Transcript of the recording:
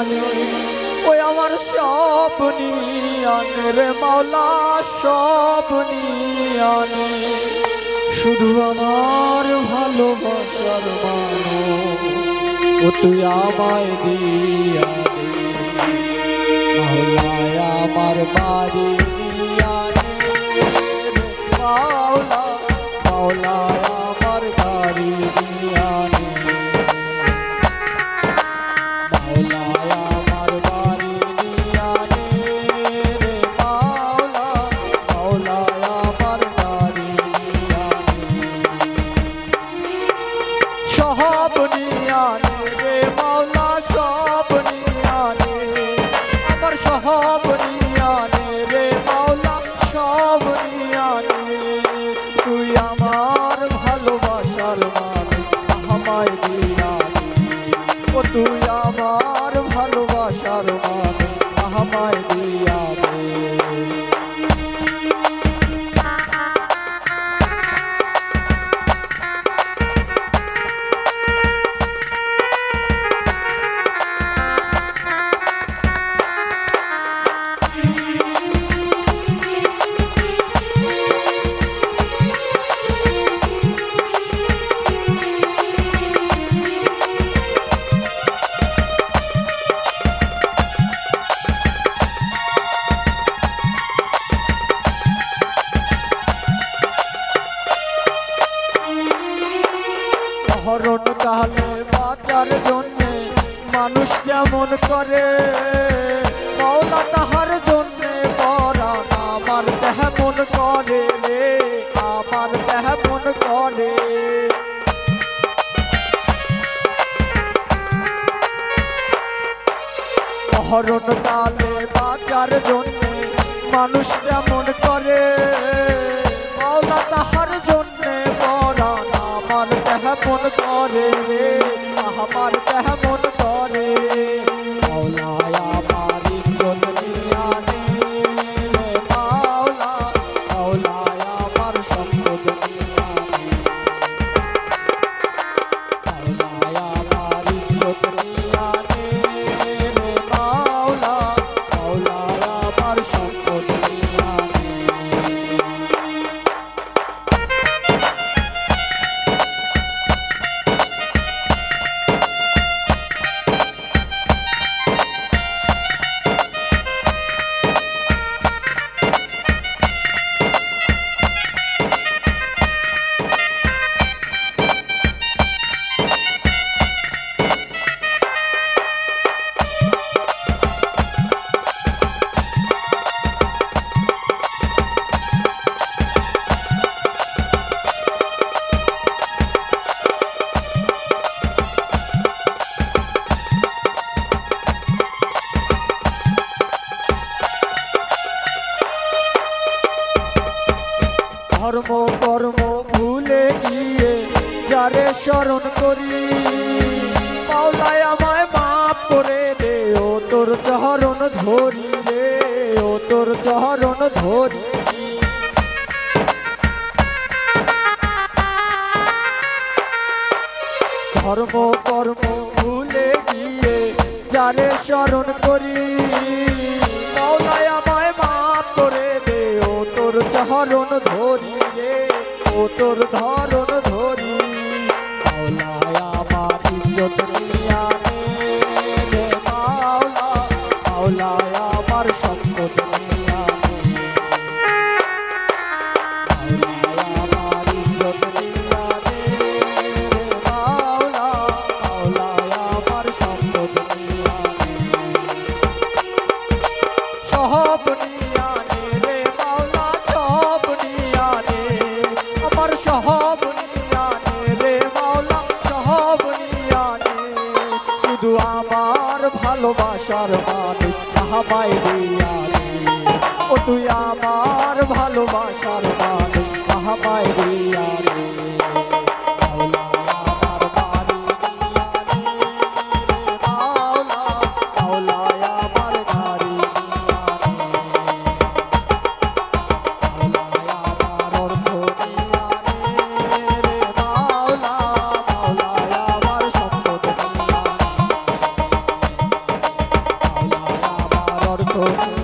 নিয়ানে ওই আমার সব নিয়ানে রে মাওলা সব নিয়ানে শুধু আমার ভালোবাসার মানুষ ও তুই আমায় দিয়া দে মাওলায় আমার বাড়ি দিয়া দে মাওলা মাওলায় আমার বাড়ি দিয়া দে মাওলায় আমার বাড়ি দিয়া দে মাওলা মাওলায় আমার বাড়ি দিয়া দে সব নিয়া নে রে মাওলা সব নিয়া নে আমার সব নিয়া নে রে মাওলা সব নিয়া নে তুই আমার ভালোবাসার মানুষ আমায় দিয়া দে ও তুই আমার ভালোবাসার মানুষ আমায় দিয়া দে হরণ কালে বাঁচার জন্যে মানুষ যেমন করে মাওলা তাহার জন্যে পরাণ আমার তেমন করে রে আমার তেমন করে হরণ কালে বাঁচার জন্যে মানুষ যেমন করে মাওলা তাহার জন্যে পরাণ আমার তেমন করে রে আমার তেমন করে মাওলায় আমার ইজ্জত নিয়া নে রে মাওলা মাওলায় আমার সম্পদ নিয়া নে মাওলায় আমার ইজ্জত নিয়া নে রে মাওলা মাওলায় আমার সম্পদ নিয়া নে ধর্ম কর্ম ভুলে গিয়ে যারে স্মরণ করি মাওলায় আমায় মাফ করে দে ও তোর চরণ ধরি রে ও তোর চরণ ধরি ধর্ম কর্ম ভুলে গিয়ে যারে স্মরণ করি মাওলায় আমায় মাফ করে দে ও তোর চরণ ধরি রে ও তোর ধরণ ধরি মাওলায় আমার ইজ্জত নিয়া নে রে মাওলা মাওলায় আমার সম্পদ নিয়া নে মাওলায় আমার ইজ্জত নিয়া নে রে মাওলা মাওলায় আমার সম্পদ নিয়া নে সব নিয়া নে রে মাওলা সব নিয়া নে আমার সব নিয়া নে রে মাওলা সব নিয়া নে শুধু আমার ভালোবাসার মানুষ আমায় দিয়া দে ও তুই আমার ভালোবাসার মানুষ আমায় দিয়া দে মাওলা আমার বাড়ি দিয়া দে রে মাওলা মাওলায় আমার বাড়ি দিয়া দে মাওলায় আমার অর্থ দিয়া দে রে মাওলা মাওলায় আমার সম্পদ দিয়া দে বন্ধু